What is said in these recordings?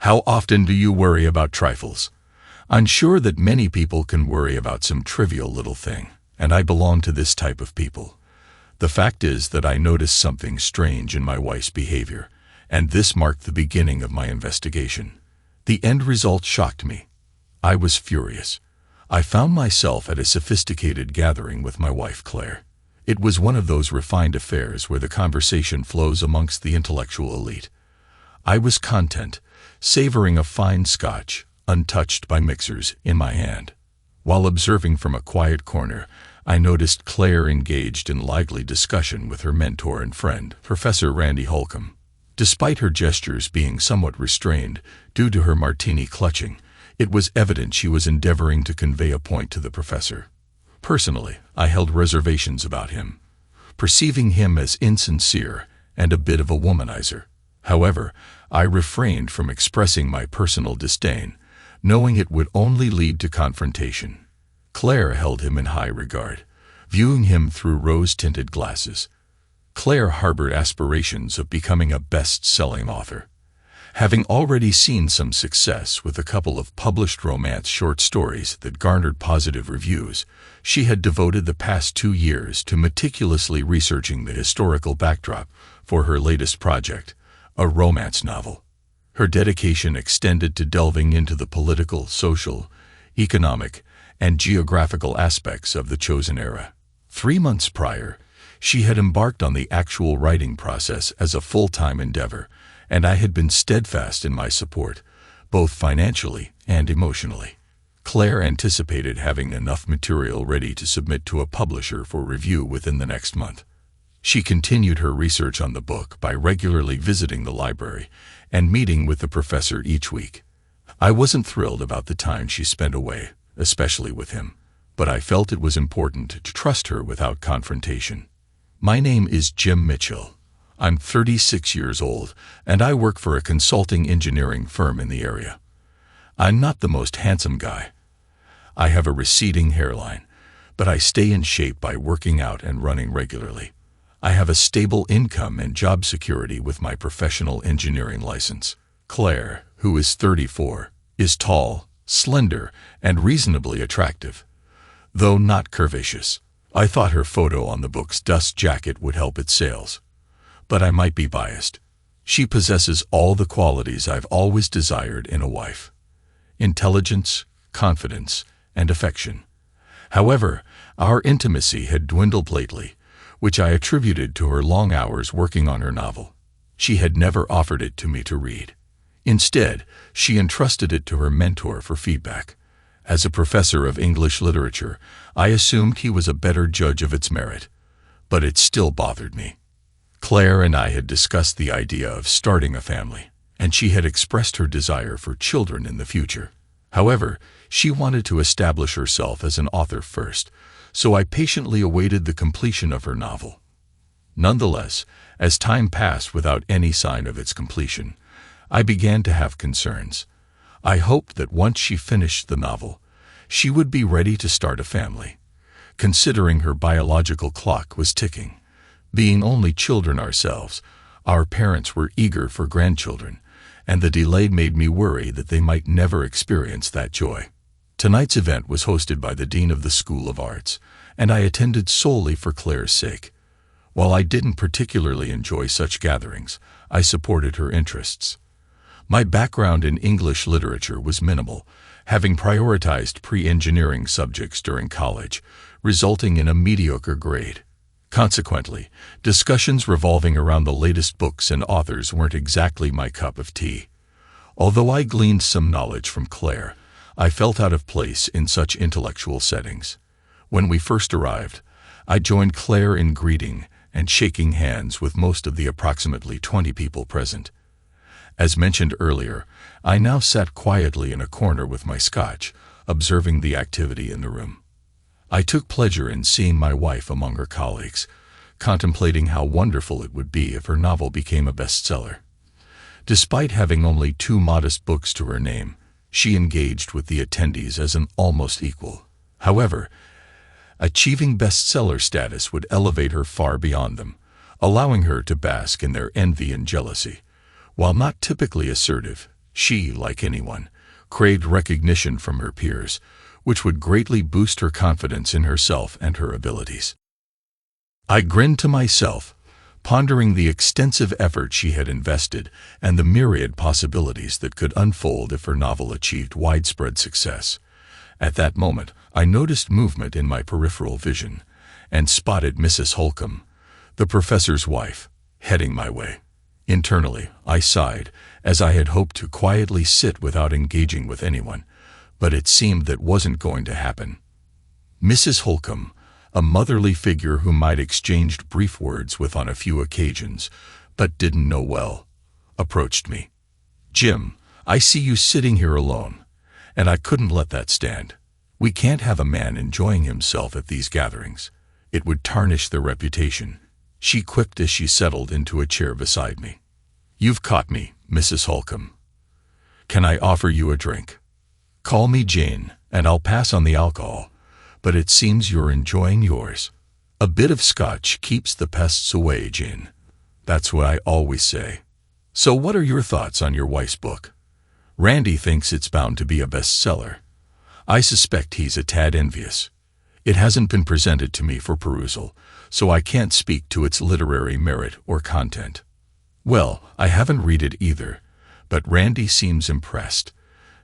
How often do you worry about trifles? I'm sure that many people can worry about some trivial little thing, and I belong to this type of people. The fact is that I noticed something strange in my wife's behavior, and this marked the beginning of my investigation. The end result shocked me. I was furious. I found myself at a sophisticated gathering with my wife, Claire. It was one of those refined affairs where the conversation flows amongst the intellectual elite. I was content, savoring a fine scotch, untouched by mixers, in my hand. While observing from a quiet corner, I noticed Claire engaged in lively discussion with her mentor and friend, Professor Randy Holcomb. Despite her gestures being somewhat restrained due to her martini clutching, it was evident she was endeavoring to convey a point to the professor. Personally, I held reservations about him, perceiving him as insincere and a bit of a womanizer. However, I refrained from expressing my personal disdain, knowing it would only lead to confrontation. Claire held him in high regard, viewing him through rose-tinted glasses. Claire harbored aspirations of becoming a best-selling author. Having already seen some success with a couple of published romance short stories that garnered positive reviews, she had devoted the past 2 years to meticulously researching the historical backdrop for her latest project, a romance novel. Her dedication extended to delving into the political, social, economic, and geographical aspects of the chosen era. 3 months prior, she had embarked on the actual writing process as a full-time endeavor, and I had been steadfast in my support, both financially and emotionally. Claire anticipated having enough material ready to submit to a publisher for review within the next month. She continued her research on the book by regularly visiting the library and meeting with the professor each week. I wasn't thrilled about the time she spent away, especially with him, but I felt it was important to trust her without confrontation. My name is Jim Mitchell. I'm 36 years old, and I work for a consulting engineering firm in the area. I'm not the most handsome guy. I have a receding hairline, but I stay in shape by working out and running regularly. I have a stable income and job security with my professional engineering license. Claire, who is 34, is tall, slender, and reasonably attractive, though not curvaceous. I thought her photo on the book's dust jacket would help its sales, but I might be biased. She possesses all the qualities I've always desired in a wife: intelligence, confidence, and affection. However, our intimacy had dwindled lately, which I attributed to her long hours working on her novel. She had never offered it to me to read. Instead, she entrusted it to her mentor for feedback. As a professor of English literature, I assumed he was a better judge of its merit, but it still bothered me. Claire and I had discussed the idea of starting a family, and she had expressed her desire for children in the future. However, she wanted to establish herself as an author first, so I patiently awaited the completion of her novel. Nonetheless, as time passed without any sign of its completion, I began to have concerns. I hoped that once she finished the novel, she would be ready to start a family, considering her biological clock was ticking. Being only children ourselves, our parents were eager for grandchildren, and the delay made me worry that they might never experience that joy. Tonight's event was hosted by the Dean of the School of Arts, and I attended solely for Claire's sake. While I didn't particularly enjoy such gatherings, I supported her interests. My background in English literature was minimal, having prioritized pre-engineering subjects during college, resulting in a mediocre grade. Consequently, discussions revolving around the latest books and authors weren't exactly my cup of tea. Although I gleaned some knowledge from Claire, I felt out of place in such intellectual settings. When we first arrived, I joined Claire in greeting and shaking hands with most of the approximately 20 people present. As mentioned earlier, I now sat quietly in a corner with my scotch, observing the activity in the room. I took pleasure in seeing my wife among her colleagues, contemplating how wonderful it would be if her novel became a bestseller. Despite having only 2 modest books to her name, she engaged with the attendees as an almost equal. However, achieving bestseller status would elevate her far beyond them, allowing her to bask in their envy and jealousy. While not typically assertive, She, like anyone, craved recognition from her peers, which would greatly boost her confidence in herself and her abilities. I grinned to myself, pondering the extensive effort she had invested and the myriad possibilities that could unfold if her novel achieved widespread success. At that moment, I noticed movement in my peripheral vision and spotted Mrs. Holcomb, the professor's wife, heading my way. Internally, I sighed, as I had hoped to quietly sit without engaging with anyone, but it seemed that wasn't going to happen. Mrs. Holcomb, a motherly figure whom I'd exchanged brief words with on a few occasions, but didn't know well, approached me. "Jim, I see you sitting here alone, and I couldn't let that stand. We can't have a man enjoying himself at these gatherings. It would tarnish their reputation," she quipped as she settled into a chair beside me. "You've caught me, Mrs. Holcomb. Can I offer you a drink? Call me Jane, and I'll pass on the alcohol, but it seems you're enjoying yours. A bit of scotch keeps the pests away, Jane. That's what I always say. So what are your thoughts on your wife's book? Randy thinks it's bound to be a bestseller. I suspect he's a tad envious. It hasn't been presented to me for perusal, so I can't speak to its literary merit or content." "Well, I haven't read it either, but Randy seems impressed.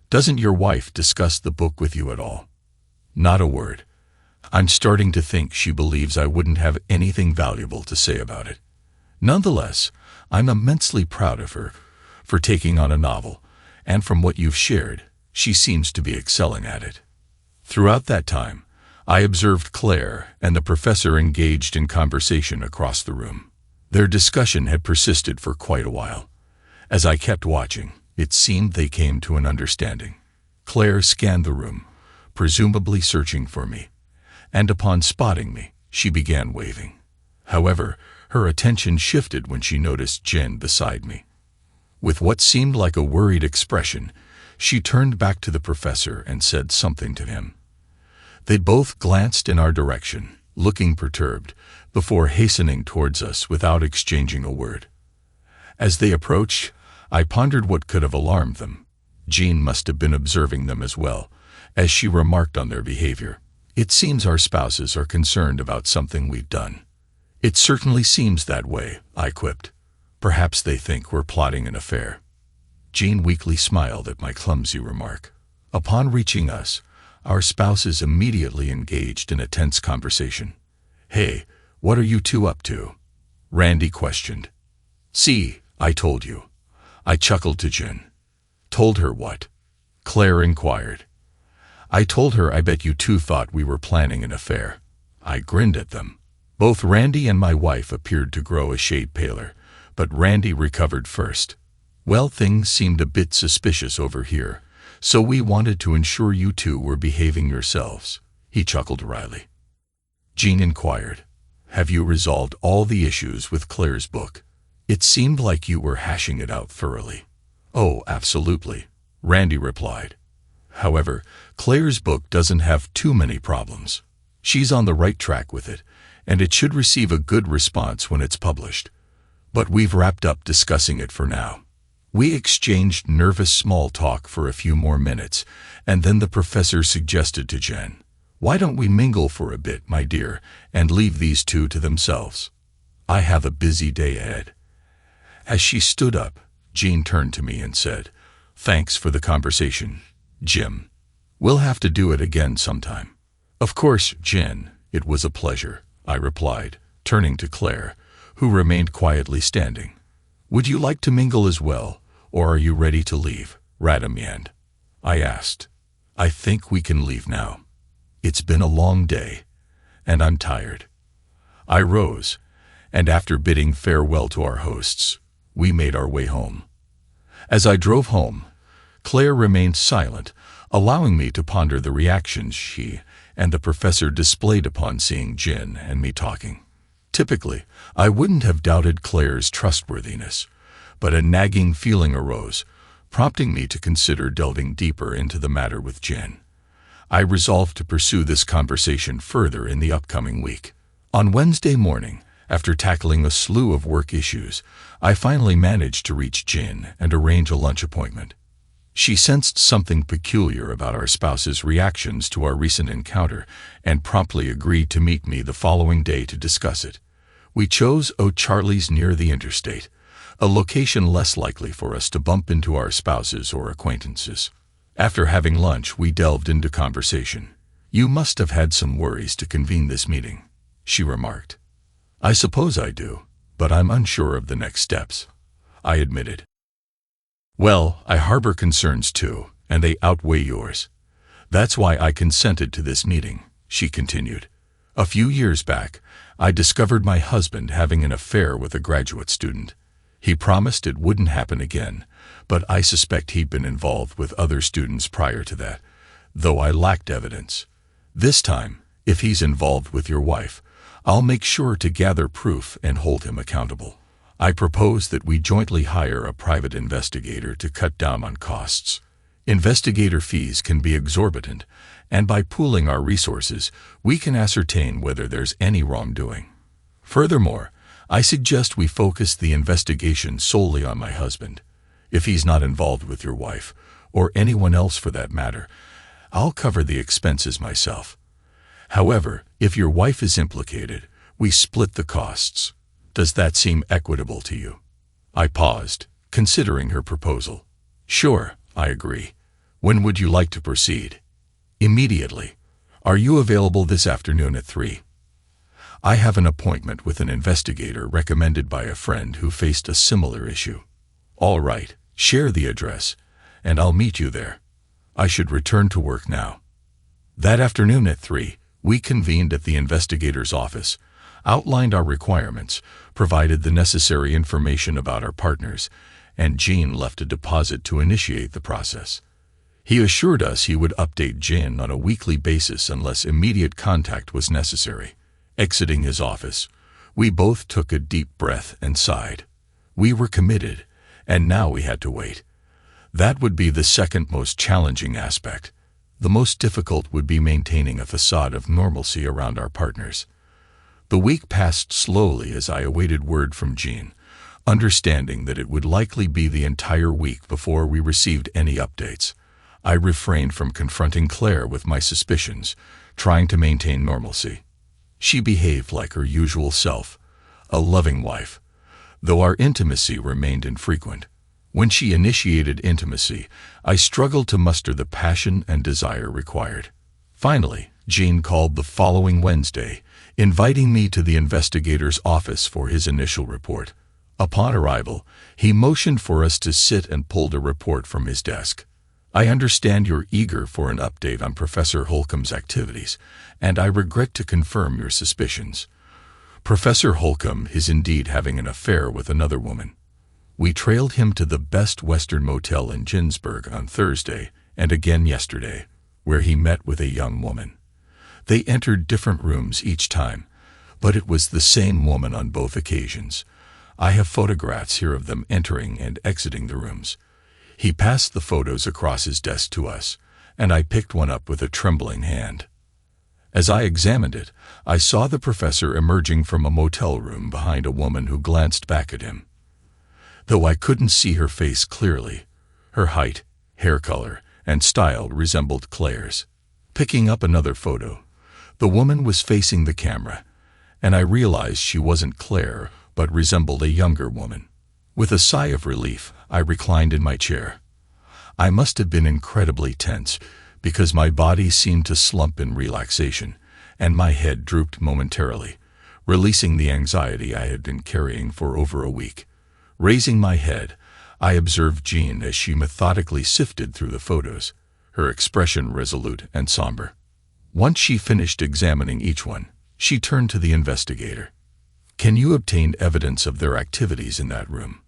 Doesn't your wife discuss the book with you at all?" "Not a word. I'm starting to think she believes I wouldn't have anything valuable to say about it. Nonetheless, I'm immensely proud of her for taking on a novel, and from what you've shared, she seems to be excelling at it." Throughout that time, I observed Claire and the professor engaged in conversation across the room. Their discussion had persisted for quite a while. As I kept watching, it seemed they came to an understanding. Claire scanned the room, presumably searching for me, and upon spotting me, she began waving. However, her attention shifted when she noticed Jen beside me. With what seemed like a worried expression, she turned back to the professor and said something to him. They both glanced in our direction, looking perturbed, before hastening towards us without exchanging a word. As they approached, I pondered what could have alarmed them. Jean must have been observing them as well, as she remarked on their behavior. "It seems our spouses are concerned about something we've done." "It certainly seems that way," I quipped. "Perhaps they think we're plotting an affair." Jean weakly smiled at my clumsy remark. Upon reaching us, our spouses immediately engaged in a tense conversation. "Hey, what are you two up to?" Randy questioned. "See, I told you." I chuckled to Jen. "Told her what?" Claire inquired. "I told her I bet you two thought we were planning an affair." I grinned at them. Both Randy and my wife appeared to grow a shade paler, but Randy recovered first. "Well, things seemed a bit suspicious over here, so we wanted to ensure you two were behaving yourselves," he chuckled wryly. Jean inquired, "Have you resolved all the issues with Claire's book? It seemed like you were hashing it out thoroughly." "Oh, absolutely," Randy replied. "However, Claire's book doesn't have too many problems. She's on the right track with it, and it should receive a good response when it's published. But we've wrapped up discussing it for now." We exchanged nervous small talk for a few more minutes, and then the professor suggested to Jen, "Why don't we mingle for a bit, my dear, and leave these two to themselves? I have a busy day ahead." As she stood up, Jean turned to me and said, "Thanks for the conversation, Jim. We'll have to do it again sometime." "Of course, Jen, it was a pleasure," I replied, turning to Claire, who remained quietly standing. "Would you like to mingle as well, or are you ready to leave, Radamyand?" I asked. "I think we can leave now. It's been a long day, and I'm tired." I rose, and after bidding farewell to our hosts, we made our way home. As I drove home, Claire remained silent, allowing me to ponder the reactions she and the professor displayed upon seeing Jen and me talking. Typically, I wouldn't have doubted Claire's trustworthiness, but a nagging feeling arose, prompting me to consider delving deeper into the matter with Jen. I resolved to pursue this conversation further in the upcoming week. On Wednesday morning, after tackling a slew of work issues, I finally managed to reach Jen and arrange a lunch appointment. She sensed something peculiar about our spouse's reactions to our recent encounter and promptly agreed to meet me the following day to discuss it. We chose O'Charlie's near the interstate, a location less likely for us to bump into our spouses or acquaintances. After having lunch, we delved into conversation. "You must have had some worries to convene this meeting," she remarked. "I suppose I do, but I'm unsure of the next steps," I admitted. "Well, I harbor concerns too, and they outweigh yours. That's why I consented to this meeting," she continued. "A few years back, I discovered my husband having an affair with a graduate student. He promised it wouldn't happen again, but I suspect he'd been involved with other students prior to that, though I lacked evidence. This time, if he's involved with your wife, I'll make sure to gather proof and hold him accountable. I propose that we jointly hire a private investigator to cut down on costs. Investigator fees can be exorbitant, and by pooling our resources, we can ascertain whether there's any wrongdoing. Furthermore, I suggest we focus the investigation solely on my husband. If he's not involved with your wife, or anyone else for that matter, I'll cover the expenses myself. However, if your wife is implicated, we split the costs. Does that seem equitable to you?" I paused, considering her proposal. "Sure, I agree. When would you like to proceed?" "Immediately. Are you available this afternoon at 3? I have an appointment with an investigator recommended by a friend who faced a similar issue." "All right, share the address, and I'll meet you there. I should return to work now." That afternoon at 3, we convened at the investigator's office, outlined our requirements, provided the necessary information about our partners, and Gene left a deposit to initiate the process. He assured us he would update Gene on a weekly basis unless immediate contact was necessary. Exiting his office, we both took a deep breath and sighed. We were committed, and now we had to wait. That would be the second most challenging aspect. The most difficult would be maintaining a facade of normalcy around our partners. The week passed slowly as I awaited word from Gene, understanding that it would likely be the entire week before we received any updates. I refrained from confronting Claire with my suspicions, trying to maintain normalcy. She behaved like her usual self, a loving wife, though our intimacy remained infrequent. When she initiated intimacy, I struggled to muster the passion and desire required. Finally, Gene called the following Wednesday, inviting me to the investigator's office for his initial report. Upon arrival, he motioned for us to sit and pulled a report from his desk. "I understand you're eager for an update on Professor Holcomb's activities, and I regret to confirm your suspicions. Professor Holcomb is indeed having an affair with another woman. We trailed him to the Best Western Motel in Ginsburg on Thursday and again yesterday, where he met with a young woman. They entered different rooms each time, but it was the same woman on both occasions. I have photographs here of them entering and exiting the rooms." He passed the photos across his desk to us, and I picked one up with a trembling hand. As I examined it, I saw the professor emerging from a motel room behind a woman who glanced back at him. Though I couldn't see her face clearly, her height, hair color, and style resembled Claire's. Picking up another photo, the woman was facing the camera, and I realized she wasn't Claire, but resembled a younger woman. With a sigh of relief, I reclined in my chair. I must have been incredibly tense, because my body seemed to slump in relaxation, and my head drooped momentarily, releasing the anxiety I had been carrying for over a week. Raising my head, I observed Jean as she methodically sifted through the photos, her expression resolute and somber. Once she finished examining each one, she turned to the investigator. "Can you obtain evidence of their activities in that room?"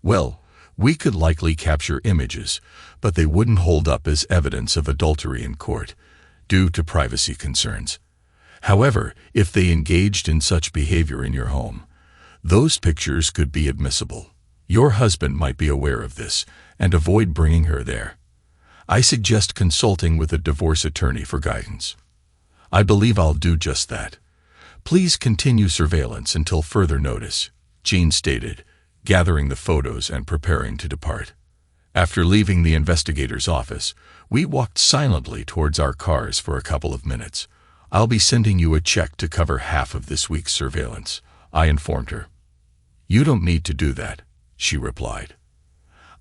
"Well, we could likely capture images, but they wouldn't hold up as evidence of adultery in court, due to privacy concerns. However, if they engaged in such behavior in your home, those pictures could be admissible. Your husband might be aware of this and avoid bringing her there. I suggest consulting with a divorce attorney for guidance." "I believe I'll do just that. Please continue surveillance until further notice," Jean stated, gathering the photos and preparing to depart. After leaving the investigator's office, we walked silently towards our cars for a couple of minutes. "I'll be sending you a check to cover half of this week's surveillance," I informed her. "You don't need to do that," she replied.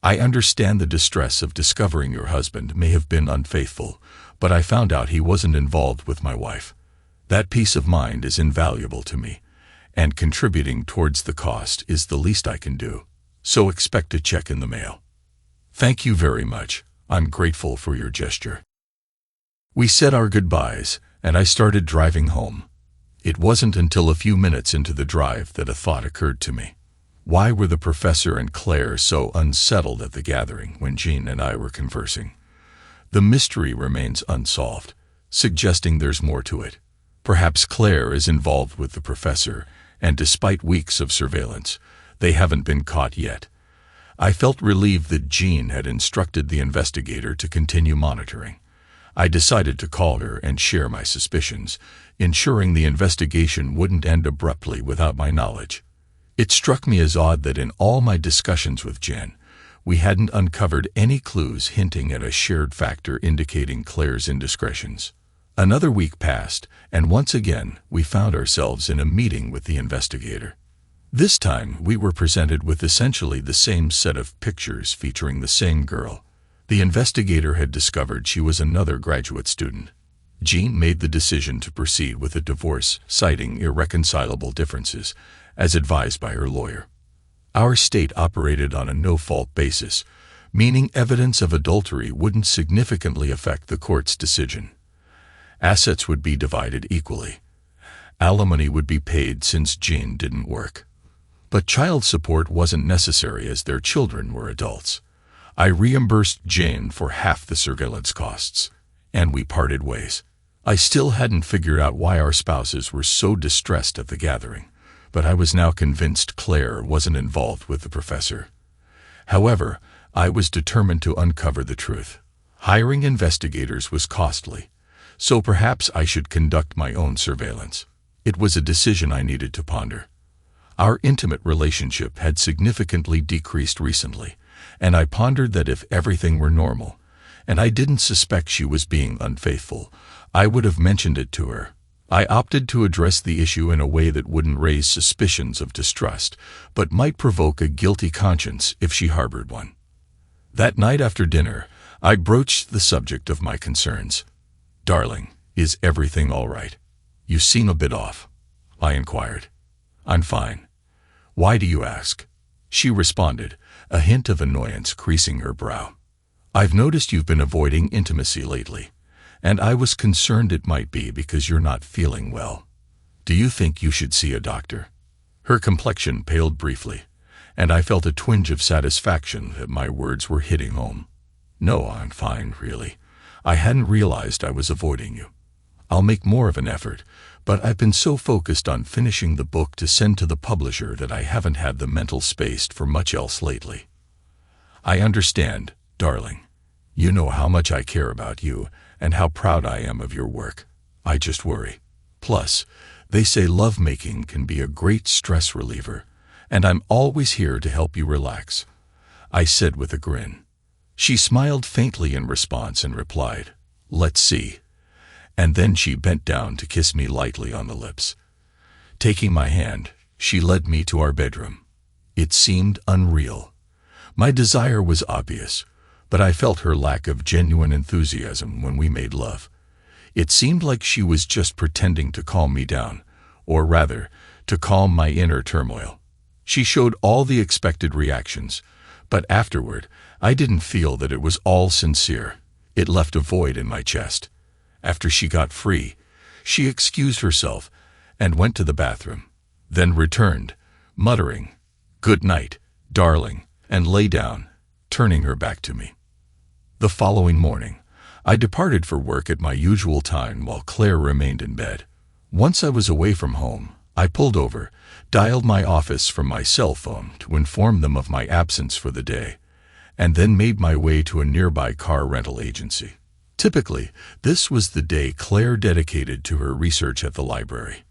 "I understand the distress of discovering your husband may have been unfaithful, but I found out he wasn't involved with my wife. That peace of mind is invaluable to me, and contributing towards the cost is the least I can do. So expect a check in the mail." "Thank you very much. I'm grateful for your gesture." We said our goodbyes, and I started driving home. It wasn't until a few minutes into the drive that a thought occurred to me. Why were the professor and Claire so unsettled at the gathering when Jean and I were conversing? The mystery remains unsolved, suggesting there's more to it. Perhaps Claire is involved with the professor, and despite weeks of surveillance, they haven't been caught yet. I felt relieved that Jean had instructed the investigator to continue monitoring. I decided to call her and share my suspicions, ensuring the investigation wouldn't end abruptly without my knowledge. It struck me as odd that in all my discussions with Jen, we hadn't uncovered any clues hinting at a shared factor indicating Claire's indiscretions. Another week passed, and once again we found ourselves in a meeting with the investigator. This time we were presented with essentially the same set of pictures featuring the same girl. The investigator had discovered she was another graduate student. Jean made the decision to proceed with a divorce, citing irreconcilable differences, as advised by her lawyer. Our state operated on a no-fault basis, meaning evidence of adultery wouldn't significantly affect the court's decision. Assets would be divided equally. Alimony would be paid since Jean didn't work. But child support wasn't necessary as their children were adults. I reimbursed Jane for half the surveillance costs, and we parted ways. I still hadn't figured out why our spouses were so distressed at the gathering, but I was now convinced Claire wasn't involved with the professor. However, I was determined to uncover the truth. Hiring investigators was costly, so perhaps I should conduct my own surveillance. It was a decision I needed to ponder. Our intimate relationship had significantly decreased recently, and I pondered that if everything were normal, and I didn't suspect she was being unfaithful, I would have mentioned it to her. I opted to address the issue in a way that wouldn't raise suspicions of distrust, but might provoke a guilty conscience if she harbored one. That night after dinner, I broached the subject of my concerns. "Darling, is everything all right? You seem a bit off," I inquired. "I'm fine. Why do you ask?" she responded, a hint of annoyance creasing her brow. "I've noticed you've been avoiding intimacy lately, and I was concerned it might be because you're not feeling well. Do you think you should see a doctor?" Her complexion paled briefly, and I felt a twinge of satisfaction that my words were hitting home. "No, I'm fine, really. I hadn't realized I was avoiding you. I'll make more of an effort, but I've been so focused on finishing the book to send to the publisher that I haven't had the mental space for much else lately." "I understand, darling. You know how much I care about you and how proud I am of your work. I just worry. Plus, they say lovemaking can be a great stress reliever, and I'm always here to help you relax," I said with a grin. She smiled faintly in response and replied, "Let's see." And then she bent down to kiss me lightly on the lips. Taking my hand, she led me to our bedroom. It seemed unreal. My desire was obvious, but I felt her lack of genuine enthusiasm when we made love. It seemed like she was just pretending to calm me down, or rather, to calm my inner turmoil. She showed all the expected reactions, but afterward, I didn't feel that it was all sincere. It left a void in my chest. After she got free, she excused herself and went to the bathroom, then returned, muttering, "Good night, darling," and lay down, turning her back to me. The following morning, I departed for work at my usual time while Claire remained in bed. Once I was away from home, I pulled over, dialed my office from my cell phone to inform them of my absence for the day, and then made my way to a nearby car rental agency. Typically, this was the day Claire dedicated to her research at the library.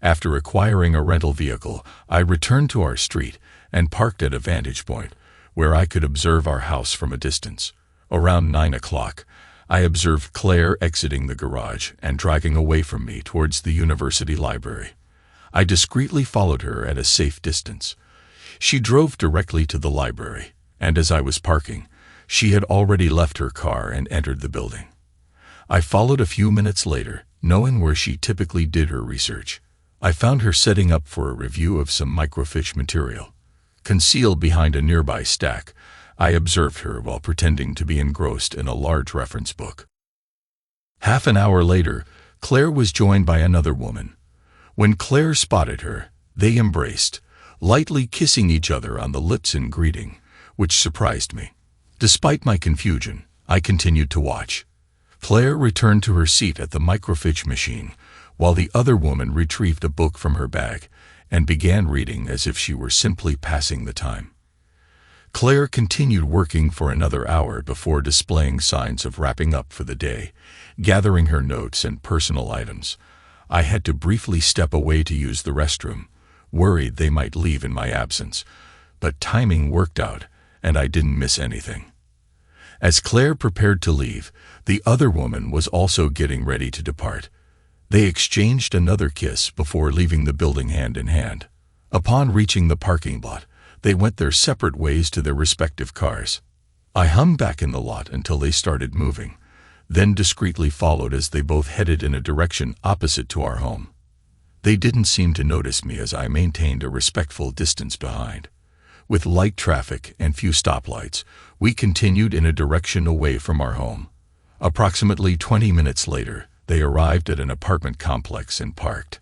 After acquiring a rental vehicle, I returned to our street and parked at a vantage point, where I could observe our house from a distance. Around 9 o'clock, I observed Claire exiting the garage and dragging away from me towards the university library. I discreetly followed her at a safe distance. She drove directly to the library, and as I was parking, she had already left her car and entered the building. I followed a few minutes later, knowing where she typically did her research. I found her setting up for a review of some microfiche material. Concealed behind a nearby stack, I observed her while pretending to be engrossed in a large reference book. Half an hour later, Claire was joined by another woman. When Claire spotted her, they embraced, lightly kissing each other on the lips in greeting, which surprised me. Despite my confusion, I continued to watch. Claire returned to her seat at the microfiche machine, while the other woman retrieved a book from her bag and began reading as if she were simply passing the time. Claire continued working for another hour before displaying signs of wrapping up for the day, gathering her notes and personal items. I had to briefly step away to use the restroom, worried they might leave in my absence, but timing worked out and I didn't miss anything. As Claire prepared to leave, the other woman was also getting ready to depart. They exchanged another kiss before leaving the building hand in hand. Upon reaching the parking lot, they went their separate ways to their respective cars. I hung back in the lot until they started moving, then discreetly followed as they both headed in a direction opposite to our home. They didn't seem to notice me as I maintained a respectful distance behind. With light traffic and few stoplights, we continued in a direction away from our home. Approximately 20 minutes later, they arrived at an apartment complex and parked.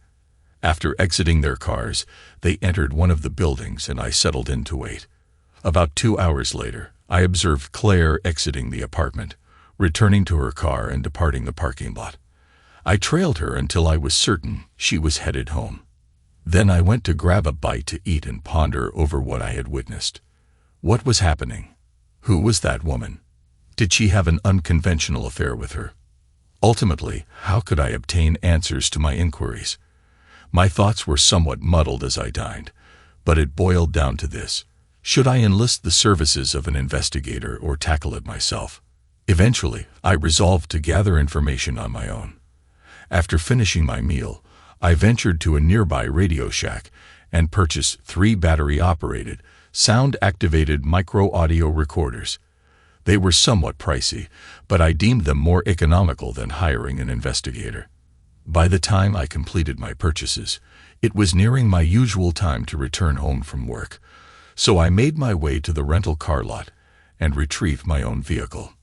After exiting their cars, they entered one of the buildings and I settled in to wait. About 2 hours later, I observed Claire exiting the apartment, returning to her car and departing the parking lot. I trailed her until I was certain she was headed home. Then I went to grab a bite to eat and ponder over what I had witnessed. What was happening? Who was that woman? Did she have an unconventional affair with her? Ultimately, how could I obtain answers to my inquiries? My thoughts were somewhat muddled as I dined, but it boiled down to this: should I enlist the services of an investigator or tackle it myself? Eventually, I resolved to gather information on my own. After finishing my meal, I ventured to a nearby Radio Shack and purchased 3 battery-operated, sound-activated micro-audio recorders. They were somewhat pricey, but I deemed them more economical than hiring an investigator. By the time I completed my purchases, it was nearing my usual time to return home from work, so I made my way to the rental car lot and retrieved my own vehicle.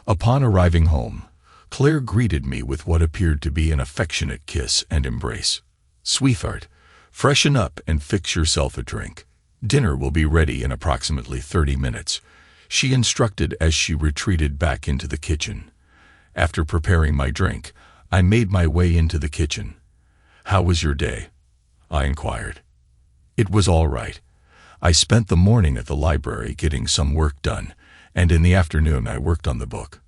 Upon arriving home, Claire greeted me with what appeared to be an affectionate kiss and embrace. "Sweetheart, freshen up and fix yourself a drink. Dinner will be ready in approximately 30 minutes, she instructed as she retreated back into the kitchen. After preparing my drink, I made my way into the kitchen. "How was your day?" I inquired. "It was all right. I spent the morning at the library getting some work done, and in the afternoon I worked on the book."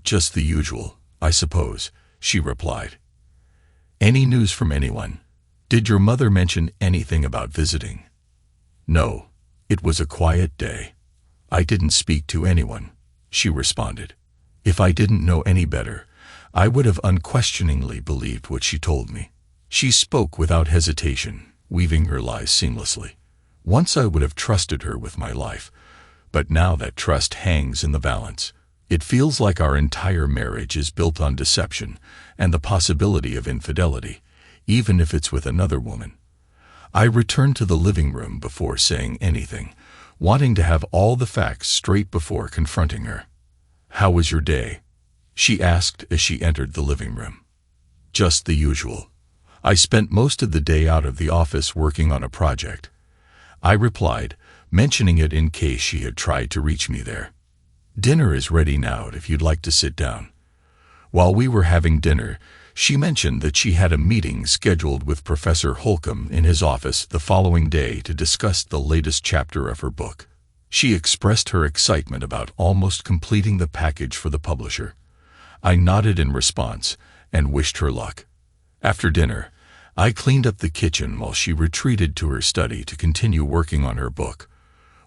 "Just the usual, I suppose," she replied. "Any news from anyone? Did your mother mention anything about visiting?" "No, it was a quiet day. I didn't speak to anyone," she responded. If I didn't know any better, I would have unquestioningly believed what she told me. She spoke without hesitation, weaving her lies seamlessly. Once I would have trusted her with my life, but now that trust hangs in the balance. It feels like our entire marriage is built on deception and the possibility of infidelity, even if it's with another woman. I returned to the living room before saying anything, wanting to have all the facts straight before confronting her. "How was your day?" she asked as she entered the living room. "Just the usual. I spent most of the day out of the office working on a project," I replied, mentioning it in case she had tried to reach me there. "Dinner is ready now if you'd like to sit down." While we were having dinner, she mentioned that she had a meeting scheduled with Professor Holcomb in his office the following day to discuss the latest chapter of her book. She expressed her excitement about almost completing the package for the publisher. I nodded in response and wished her luck. After dinner, I cleaned up the kitchen while she retreated to her study to continue working on her book.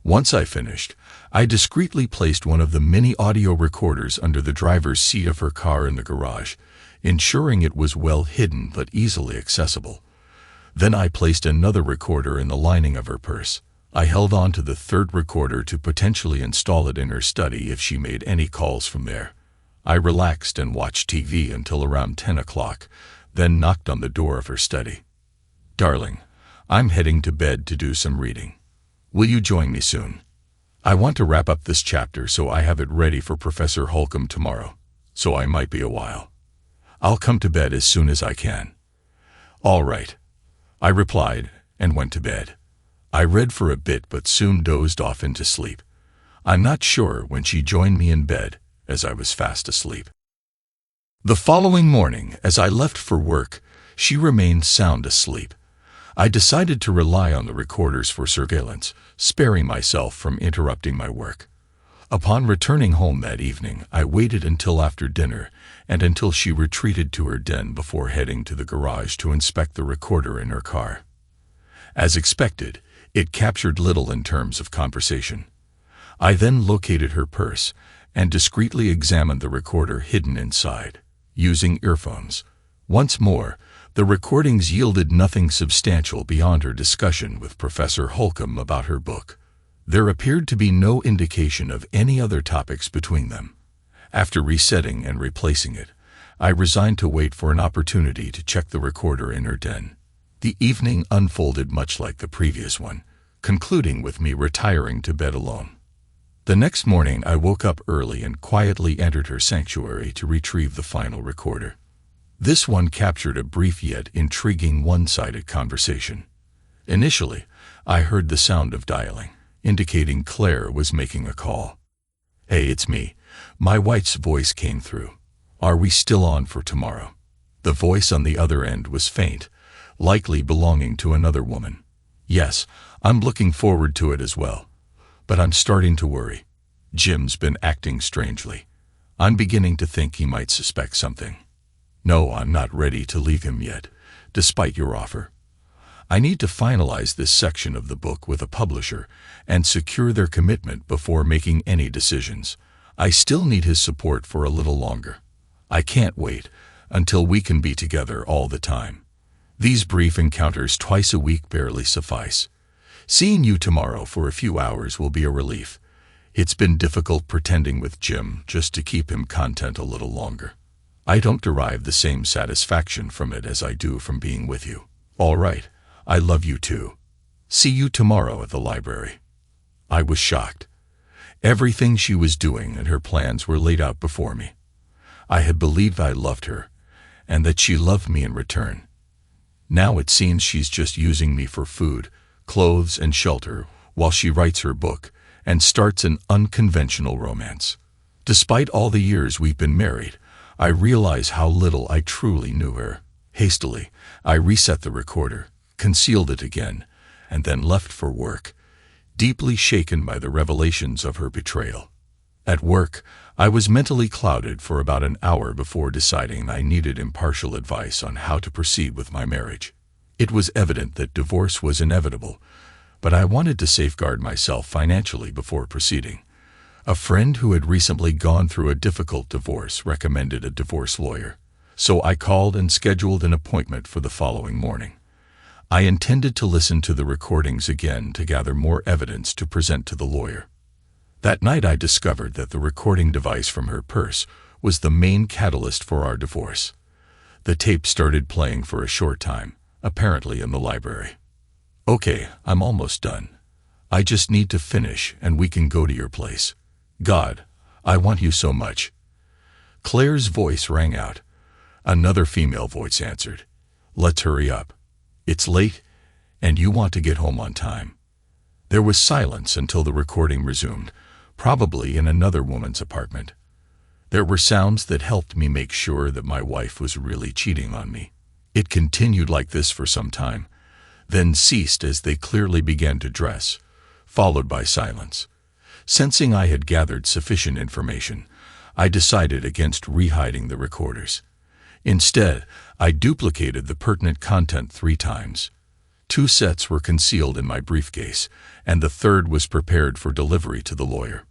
Once I finished, I discreetly placed one of the mini audio recorders under the driver's seat of her car in the garage, ensuring it was well hidden but easily accessible. Then I placed another recorder in the lining of her purse. I held on to the third recorder to potentially install it in her study if she made any calls from there. I relaxed and watched TV until around 10 o'clock, then knocked on the door of her study. "Darling, I'm heading to bed to do some reading. Will you join me soon? I want to wrap up this chapter so I have it ready for Professor Holcomb tomorrow, so I might be a while. I'll come to bed as soon as I can." "All right," I replied and went to bed. I read for a bit but soon dozed off into sleep. I'm not sure when she joined me in bed, as I was fast asleep. The following morning, as I left for work, she remained sound asleep. I decided to rely on the recorders for surveillance, sparing myself from interrupting my work. Upon returning home that evening, I waited until after dinner and until she retreated to her den before heading to the garage to inspect the recorder in her car. As expected, it captured little in terms of conversation. I then located her purse and discreetly examined the recorder hidden inside, using earphones. Once more, the recordings yielded nothing substantial beyond her discussion with Professor Holcomb about her book. There appeared to be no indication of any other topics between them. After resetting and replacing it, I resigned to wait for an opportunity to check the recorder in her den. The evening unfolded much like the previous one, concluding with me retiring to bed alone. The next morning I woke up early and quietly entered her sanctuary to retrieve the final recorder. This one captured a brief yet intriguing one-sided conversation. Initially, I heard the sound of dialing, indicating Claire was making a call. "Hey, it's me." My wife's voice came through. "Are we still on for tomorrow?" The voice on the other end was faint, likely belonging to another woman. "Yes, I'm looking forward to it as well. But I'm starting to worry. Jim's been acting strangely. I'm beginning to think he might suspect something. No, I'm not ready to leave him yet, despite your offer. I need to finalize this section of the book with a publisher and secure their commitment before making any decisions. I still need his support for a little longer. I can't wait until we can be together all the time. These brief encounters twice a week barely suffice. Seeing you tomorrow for a few hours will be a relief. It's been difficult pretending with Jim just to keep him content a little longer. I don't derive the same satisfaction from it as I do from being with you. All right, I love you too. See you tomorrow at the library." I was shocked. Everything she was doing and her plans were laid out before me. I had believed I loved her, and that she loved me in return. Now it seems she's just using me for food, clothes, and shelter while she writes her book and starts an unconventional romance. Despite all the years we've been married, I realize how little I truly knew her. Hastily, I reset the recorder, concealed it again, and then left for work, deeply shaken by the revelations of her betrayal. At work, I was mentally clouded for about an hour before deciding I needed impartial advice on how to proceed with my marriage. It was evident that divorce was inevitable, but I wanted to safeguard myself financially before proceeding. A friend who had recently gone through a difficult divorce recommended a divorce lawyer, so I called and scheduled an appointment for the following morning. I intended to listen to the recordings again to gather more evidence to present to the lawyer. That night I discovered that the recording device from her purse was the main catalyst for our divorce. The tape started playing for a short time, apparently in the library. "Okay, I'm almost done. I just need to finish and we can go to your place. God, I want you so much." Claire's voice rang out. Another female voice answered. "Let's hurry up. It's late, and you want to get home on time." There was silence until the recording resumed, probably in another woman's apartment. There were sounds that helped me make sure that my wife was really cheating on me. It continued like this for some time, then ceased as they clearly began to dress, followed by silence. Sensing I had gathered sufficient information, I decided against rehiding the recorders. Instead, I duplicated the pertinent content 3 times. 2 sets were concealed in my briefcase, and the third was prepared for delivery to the lawyer.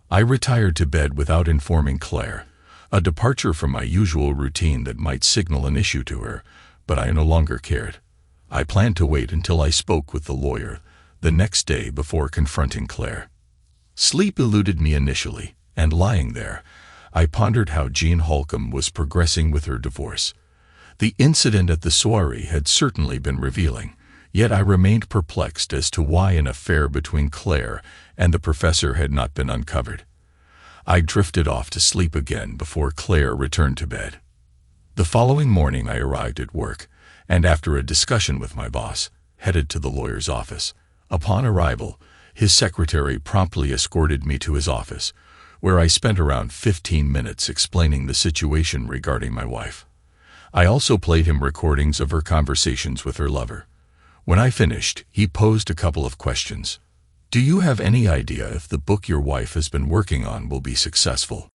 I retired to bed without informing Claire, a departure from my usual routine that might signal an issue to her, but I no longer cared. I planned to wait until I spoke with the lawyer the next day before confronting Claire. Sleep eluded me initially, and lying there, I pondered how Jean Holcomb was progressing with her divorce. The incident at the soiree had certainly been revealing, yet I remained perplexed as to why an affair between Claire and the professor had not been uncovered. I drifted off to sleep again before Claire returned to bed. The following morning I arrived at work, and after a discussion with my boss, headed to the lawyer's office. Upon arrival, his secretary promptly escorted me to his office, where I spent around 15 minutes explaining the situation regarding my wife. I also played him recordings of her conversations with her lover. When I finished, he posed a couple of questions. Do you have any idea if the book your wife has been working on will be successful?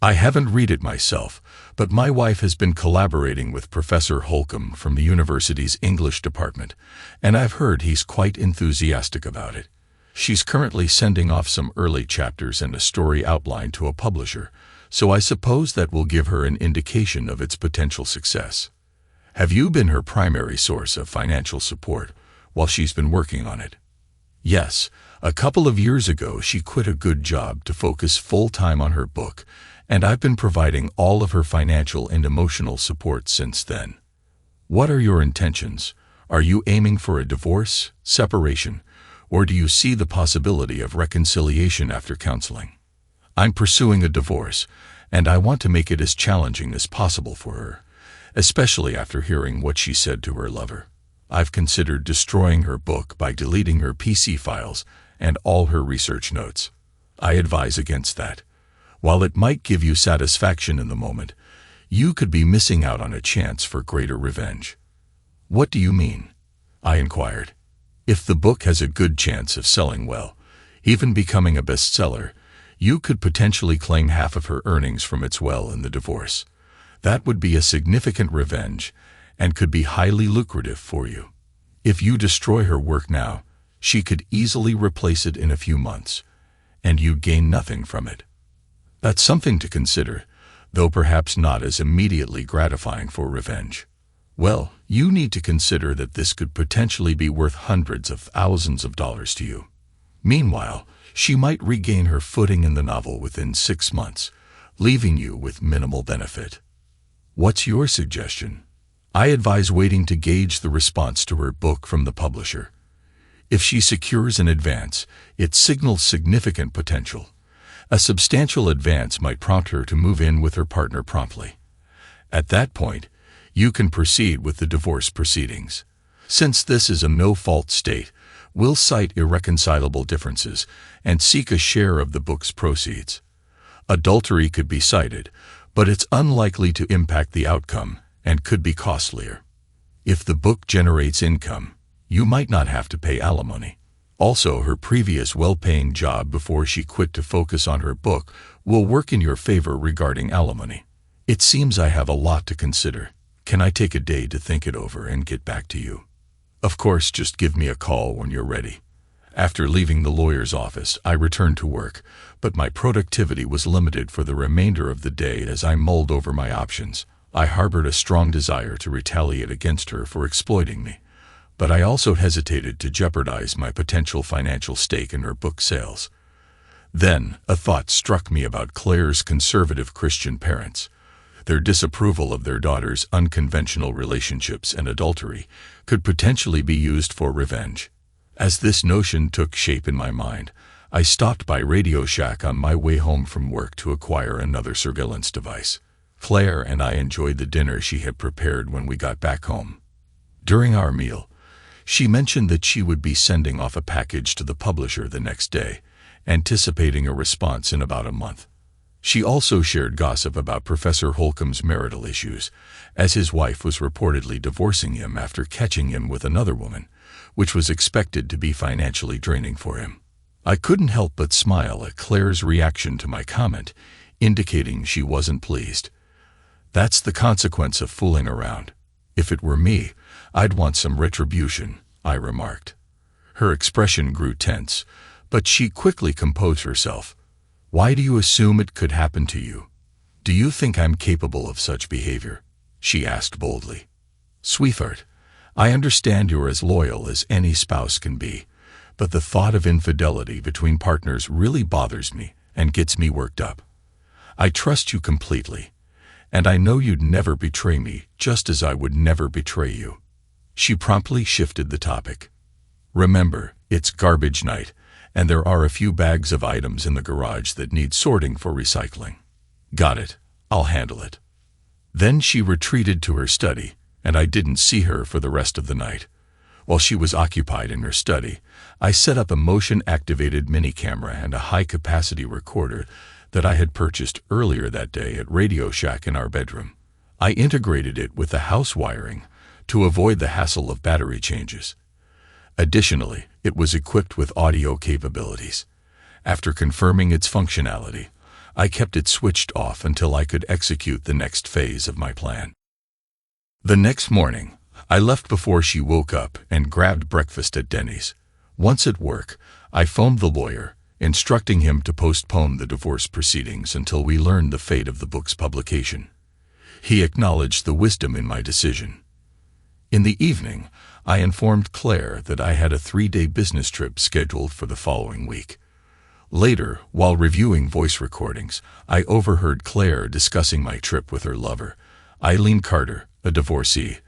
I haven't read it myself, but my wife has been collaborating with Professor Holcomb from the university's English department, and I've heard he's quite enthusiastic about it. She's currently sending off some early chapters and a story outline to a publisher, so I suppose that will give her an indication of its potential success. Have you been her primary source of financial support while she's been working on it? Yes, a couple of years ago she quit a good job to focus full-time on her book, and I've been providing all of her financial and emotional support since then. What are your intentions? Are you aiming for a divorce, separation, or do you see the possibility of reconciliation after counseling? I'm pursuing a divorce, and I want to make it as challenging as possible for her, especially after hearing what she said to her lover. I've considered destroying her book by deleting her PC files and all her research notes. I advise against that. While it might give you satisfaction in the moment, you could be missing out on a chance for greater revenge. What do you mean? I inquired. If the book has a good chance of selling well, even becoming a bestseller, you could potentially claim half of her earnings from its well in the divorce. That would be a significant revenge and could be highly lucrative for you. If you destroy her work now, she could easily replace it in a few months, and you'd gain nothing from it. That's something to consider, though perhaps not as immediately gratifying for revenge. Well, you need to consider that this could potentially be worth hundreds of thousands of dollars to you. Meanwhile, she might regain her footing in the novel within 6 months, leaving you with minimal benefit. What's your suggestion? I advise waiting to gauge the response to her book from the publisher. If she secures an advance, it signals significant potential. A substantial advance might prompt her to move in with her partner promptly. At that point, you can proceed with the divorce proceedings. Since this is a no-fault state, we'll cite irreconcilable differences and seek a share of the book's proceeds. Adultery could be cited, but it's unlikely to impact the outcome and could be costlier. If the book generates income, you might not have to pay alimony. Also, her previous well-paying job before she quit to focus on her book will work in your favor regarding alimony. It seems I have a lot to consider. Can I take a day to think it over and get back to you? Of course, just give me a call when you're ready. After leaving the lawyer's office, I returned to work, but my productivity was limited for the remainder of the day as I mulled over my options. I harbored a strong desire to retaliate against her for exploiting me, but I also hesitated to jeopardize my potential financial stake in her book sales. Then, a thought struck me about Claire's conservative Christian parents. Their disapproval of their daughter's unconventional relationships and adultery could potentially be used for revenge. As this notion took shape in my mind, I stopped by Radio Shack on my way home from work to acquire another surveillance device. Claire and I enjoyed the dinner she had prepared when we got back home. During our meal, she mentioned that she would be sending off a package to the publisher the next day, anticipating a response in about a month. She also shared gossip about Professor Holcomb's marital issues, as his wife was reportedly divorcing him after catching him with another woman, which was expected to be financially draining for him. I couldn't help but smile at Claire's reaction to my comment, indicating she wasn't pleased. That's the consequence of fooling around. If it were me, I'd want some retribution, I remarked. Her expression grew tense, but she quickly composed herself. Why do you assume it could happen to you? Do you think I'm capable of such behavior? She asked boldly. Sweetheart, I understand you're as loyal as any spouse can be, but the thought of infidelity between partners really bothers me and gets me worked up. I trust you completely, and I know you'd never betray me, just as I would never betray you. She promptly shifted the topic. Remember, it's garbage night, and there are a few bags of items in the garage that need sorting for recycling. Got it. I'll handle it. Then she retreated to her study, and I didn't see her for the rest of the night. While she was occupied in her study, I set up a motion-activated mini camera and a high-capacity recorder that I had purchased earlier that day at Radio Shack in our bedroom. I integrated it with the house wiring to avoid the hassle of battery changes. Additionally, it was equipped with audio capabilities. After confirming its functionality, I kept it switched off until I could execute the next phase of my plan. The next morning, I left before she woke up and grabbed breakfast at Denny's. Once at work, I phoned the lawyer, instructing him to postpone the divorce proceedings until we learned the fate of the book's publication. He acknowledged the wisdom in my decision. In the evening, I informed Claire that I had a 3-day business trip scheduled for the following week. Later, while reviewing voice recordings, I overheard Claire discussing my trip with her lover, Eileen Carter, a divorcee,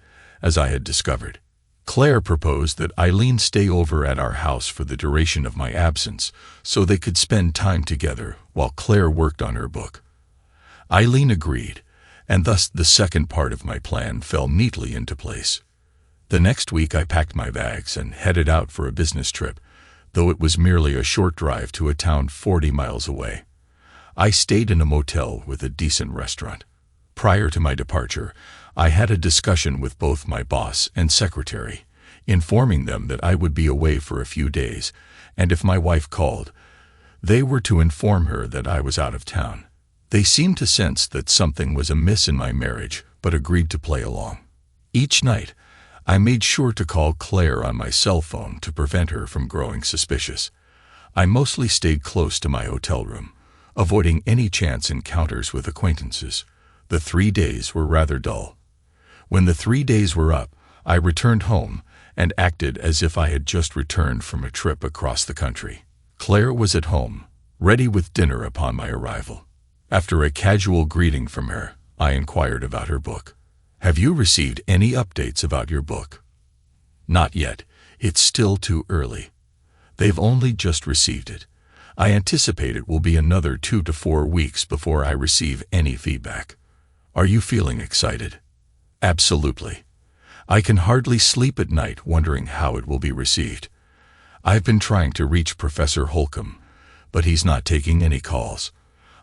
as I had discovered. Claire proposed that Eileen stay over at our house for the duration of my absence so they could spend time together while Claire worked on her book. Eileen agreed, and thus the second part of my plan fell neatly into place. The next week I packed my bags and headed out for a business trip, though it was merely a short drive to a town 40 miles away. I stayed in a motel with a decent restaurant. Prior to my departure, I had a discussion with both my boss and secretary, informing them that I would be away for a few days, and if my wife called, they were to inform her that I was out of town. They seemed to sense that something was amiss in my marriage, but agreed to play along. Each night, I made sure to call Claire on my cell phone to prevent her from growing suspicious. I mostly stayed close to my hotel room, avoiding any chance encounters with acquaintances. The 3 days were rather dull. When the 3 days were up, I returned home and acted as if I had just returned from a trip across the country. Claire was at home, ready with dinner upon my arrival. After a casual greeting from her, I inquired about her book. Have you received any updates about your book? Not yet. It's still too early. They've only just received it. I anticipate it will be another 2 to 4 weeks before I receive any feedback. Are you feeling excited? Absolutely. I can hardly sleep at night wondering how it will be received. I've been trying to reach Professor Holcomb, but he's not taking any calls.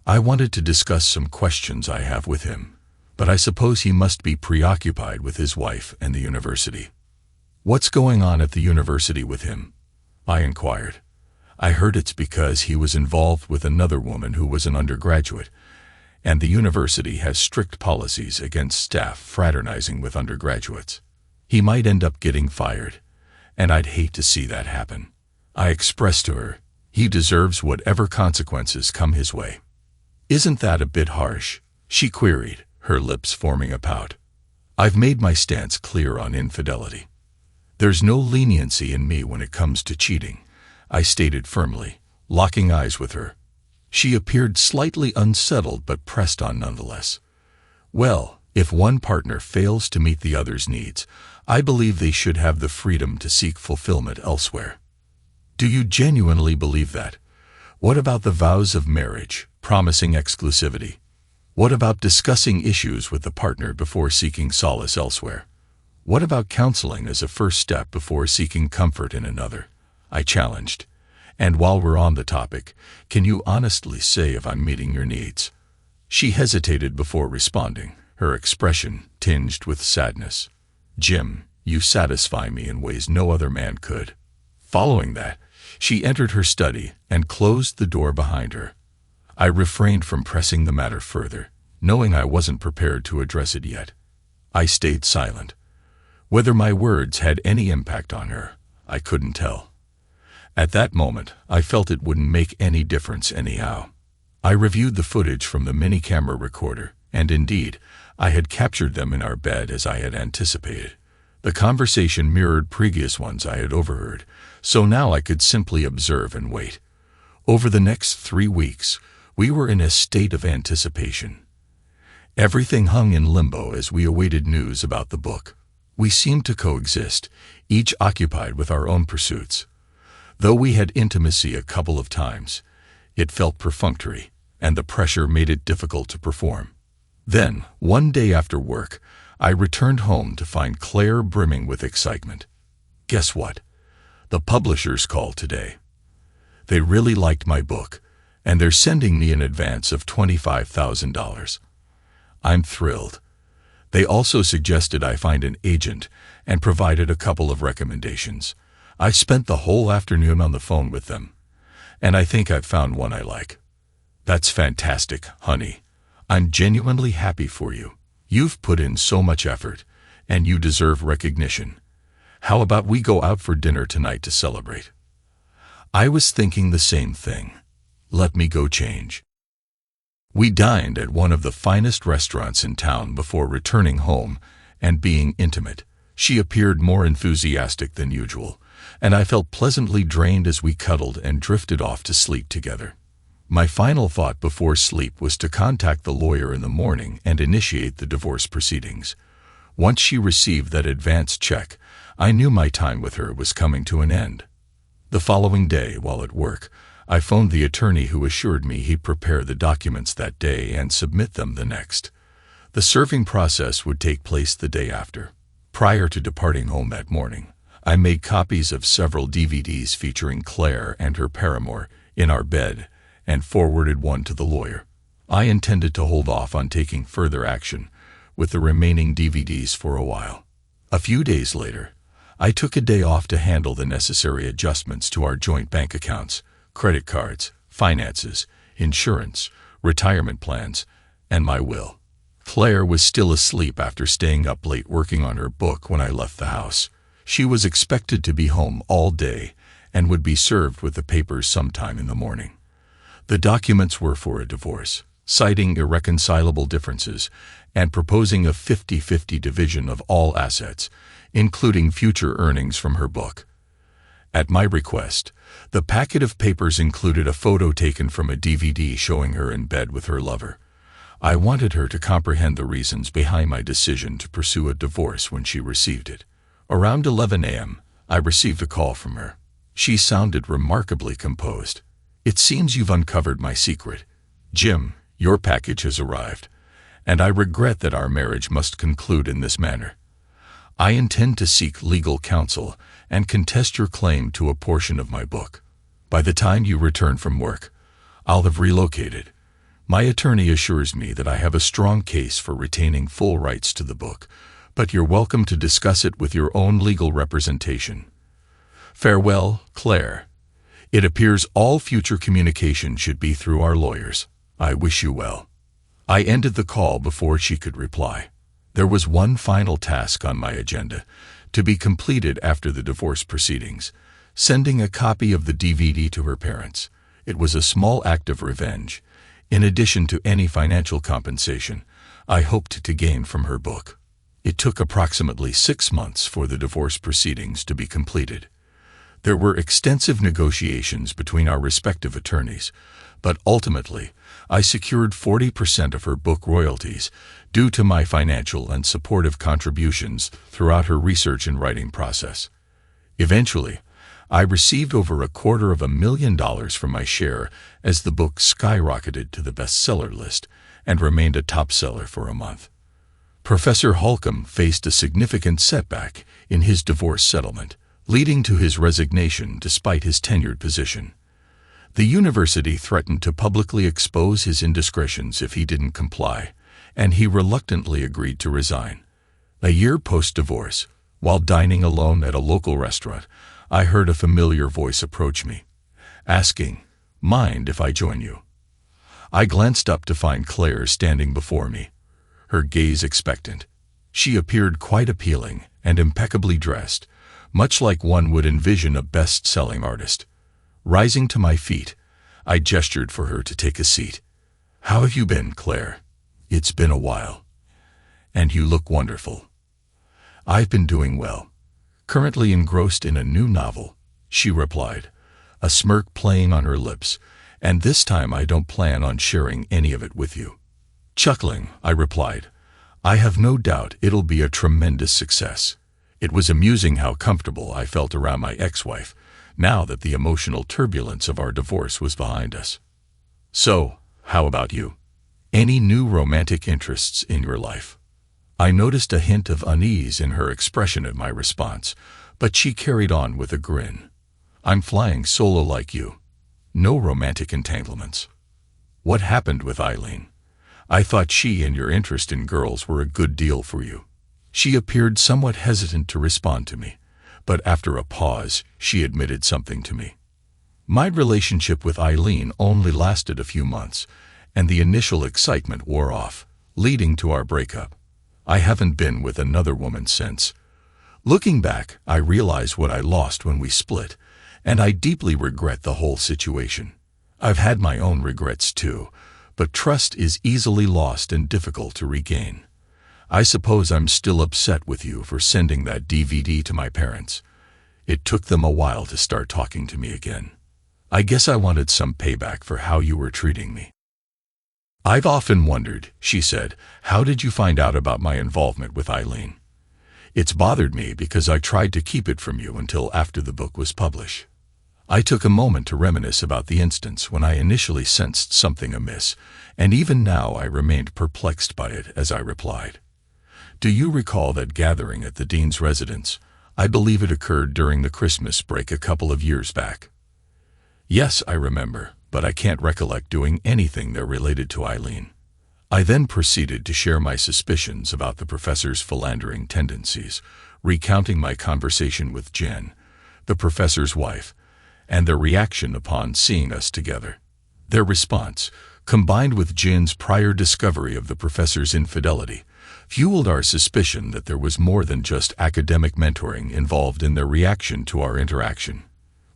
I wanted to discuss some questions I have with him, but I suppose he must be preoccupied with his wife and the university. What's going on at the university with him? I inquired. I heard it's because he was involved with another woman who was an undergraduate, and the university has strict policies against staff fraternizing with undergraduates. He might end up getting fired, and I'd hate to see that happen. I expressed to her, he deserves whatever consequences come his way. Isn't that a bit harsh? She queried, her lips forming a pout. I've made my stance clear on infidelity. There's no leniency in me when it comes to cheating, I stated firmly, locking eyes with her. She appeared slightly unsettled but pressed on nonetheless. Well, if one partner fails to meet the other's needs, I believe they should have the freedom to seek fulfillment elsewhere. Do you genuinely believe that? What about the vows of marriage, promising exclusivity? What about discussing issues with the partner before seeking solace elsewhere? What about counseling as a first step before seeking comfort in another? I challenged. And while we're on the topic, can you honestly say if I'm meeting your needs? She hesitated before responding, her expression tinged with sadness. Jim, you satisfy me in ways no other man could. Following that, she entered her study and closed the door behind her. I refrained from pressing the matter further, knowing I wasn't prepared to address it yet. I stayed silent, Whether my words had any impact on her, I couldn't tell. At that moment, I felt it wouldn't make any difference anyhow. I reviewed the footage from the mini-camera recorder, and indeed, I had captured them in our bed as I had anticipated. The conversation mirrored previous ones I had overheard, so now I could simply observe and wait. Over the next 3 weeks, we were in a state of anticipation. Everything hung in limbo as we awaited news about the book. We seemed to coexist, each occupied with our own pursuits. Though we had intimacy a couple of times, it felt perfunctory, and the pressure made it difficult to perform. Then, one day after work, I returned home to find Claire brimming with excitement. Guess what? The publishers called today. They really liked my book, and they're sending me an advance of $25,000. I'm thrilled. They also suggested I find an agent and provided a couple of recommendations. I spent the whole afternoon on the phone with them, and I think I've found one I like. That's fantastic, honey. I'm genuinely happy for you. You've put in so much effort, and you deserve recognition. How about we go out for dinner tonight to celebrate? I was thinking the same thing. Let me go change. We dined at one of the finest restaurants in town before returning home and being intimate. She appeared more enthusiastic than usual, and I felt pleasantly drained as we cuddled and drifted off to sleep together. My final thought before sleep was to contact the lawyer in the morning and initiate the divorce proceedings. Once she received that advance check, I knew my time with her was coming to an end. The following day, while at work, I phoned the attorney who assured me he'd prepare the documents that day and submit them the next. The serving process would take place the day after. Prior to departing home that morning, I made copies of several DVDs featuring Claire and her paramour in our bed and forwarded one to the lawyer. I intended to hold off on taking further action with the remaining DVDs for a while. A few days later, I took a day off to handle the necessary adjustments to our joint bank accounts, credit cards, finances, insurance, retirement plans, and my will. Claire was still asleep after staying up late working on her book when I left the house. She was expected to be home all day and would be served with the papers sometime in the morning. The documents were for a divorce, citing irreconcilable differences and proposing a 50-50 division of all assets, including future earnings from her book. At my request, the packet of papers included a photo taken from a DVD showing her in bed with her lover. I wanted her to comprehend the reasons behind my decision to pursue a divorce when she received it. Around 11 a.m., I received a call from her. She sounded remarkably composed. "It seems you've uncovered my secret. Jim, your package has arrived, and I regret that our marriage must conclude in this manner. I intend to seek legal counsel and contest your claim to a portion of my book. By the time you return from work, I'll have relocated. My attorney assures me that I have a strong case for retaining full rights to the book, but you're welcome to discuss it with your own legal representation. Farewell, Claire. It appears all future communication should be through our lawyers. I wish you well." I ended the call before she could reply. There was one final task on my agenda, to be completed after the divorce proceedings, sending a copy of the DVD to her parents. It was a small act of revenge, in addition to any financial compensation I hoped to gain from her book. It took approximately 6 months for the divorce proceedings to be completed. There were extensive negotiations between our respective attorneys, but ultimately, I secured 40% of her book royalties due to my financial and supportive contributions throughout her research and writing process. Eventually, I received over $250,000 for my share as the book skyrocketed to the bestseller list and remained a top seller for a month. Professor Holcomb faced a significant setback in his divorce settlement, leading to his resignation despite his tenured position. The university threatened to publicly expose his indiscretions if he didn't comply, and he reluctantly agreed to resign. A year post-divorce, while dining alone at a local restaurant, I heard a familiar voice approach me, asking, "Mind if I join you?" I glanced up to find Claire standing before me, her gaze expectant. She appeared quite appealing and impeccably dressed, much like one would envision a best-selling artist. Rising to my feet, I gestured for her to take a seat. "How have you been, Claire? It's been a while. And you look wonderful." "I've been doing well. Currently engrossed in a new novel," she replied, a smirk playing on her lips, "and this time I don't plan on sharing any of it with you." Chuckling, I replied, "I have no doubt it'll be a tremendous success." It was amusing how comfortable I felt around my ex-wife, now that the emotional turbulence of our divorce was behind us. "So, how about you? Any new romantic interests in your life?" I noticed a hint of unease in her expression at my response, but she carried on with a grin. "I'm flying solo like you. No romantic entanglements." "What happened with Eileen? I thought she and your interest in girls were a good deal for you." She appeared somewhat hesitant to respond to me, but after a pause, she admitted something to me. "My relationship with Eileen only lasted a few months, and the initial excitement wore off, leading to our breakup. I haven't been with another woman since. Looking back, I realize what I lost when we split, and I deeply regret the whole situation. I've had my own regrets too, but trust is easily lost and difficult to regain. I suppose I'm still upset with you for sending that DVD to my parents. It took them a while to start talking to me again. I guess I wanted some payback for how you were treating me." "I've often wondered," she said, "how did you find out about my involvement with Eileen? It's bothered me because I tried to keep it from you until after the book was published." I took a moment to reminisce about the instance when I initially sensed something amiss, and even now I remained perplexed by it as I replied. "Do you recall that gathering at the dean's residence? I believe it occurred during the Christmas break a couple of years back." "Yes, I remember, but I can't recollect doing anything there related to Eileen." I then proceeded to share my suspicions about the professor's philandering tendencies, recounting my conversation with Jen, the professor's wife, and their reaction upon seeing us together. Their response, combined with Jen's prior discovery of the professor's infidelity, fueled our suspicion that there was more than just academic mentoring involved in their reaction to our interaction.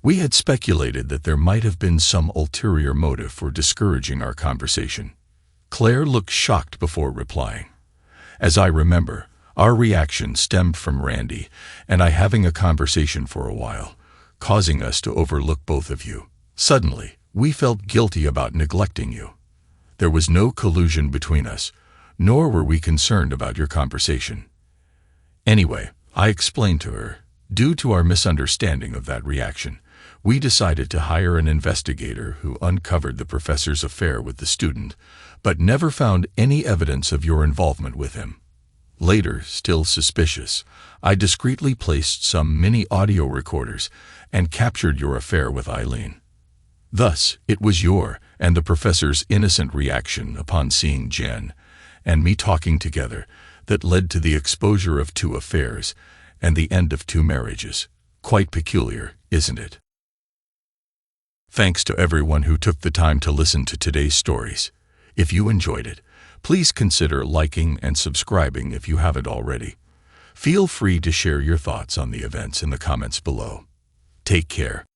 We had speculated that there might have been some ulterior motive for discouraging our conversation. Claire looked shocked before replying. "As I remember, our reaction stemmed from Randy and I having a conversation for a while, causing us to overlook both of you. Suddenly, we felt guilty about neglecting you. There was no collusion between us, nor were we concerned about your conversation. Anyway, I explained to her, due to our misunderstanding of that reaction, we decided to hire an investigator who uncovered the professor's affair with the student, but never found any evidence of your involvement with him. Later, still suspicious, I discreetly placed some mini audio recorders and captured your affair with Eileen. Thus, it was your and the professor's innocent reaction upon seeing Jen and me talking together that led to the exposure of 2 affairs and the end of 2 marriages. Quite peculiar, isn't it?" Thanks to everyone who took the time to listen to today's stories. If you enjoyed it, please consider liking and subscribing if you haven't already. Feel free to share your thoughts on the events in the comments below. Take care.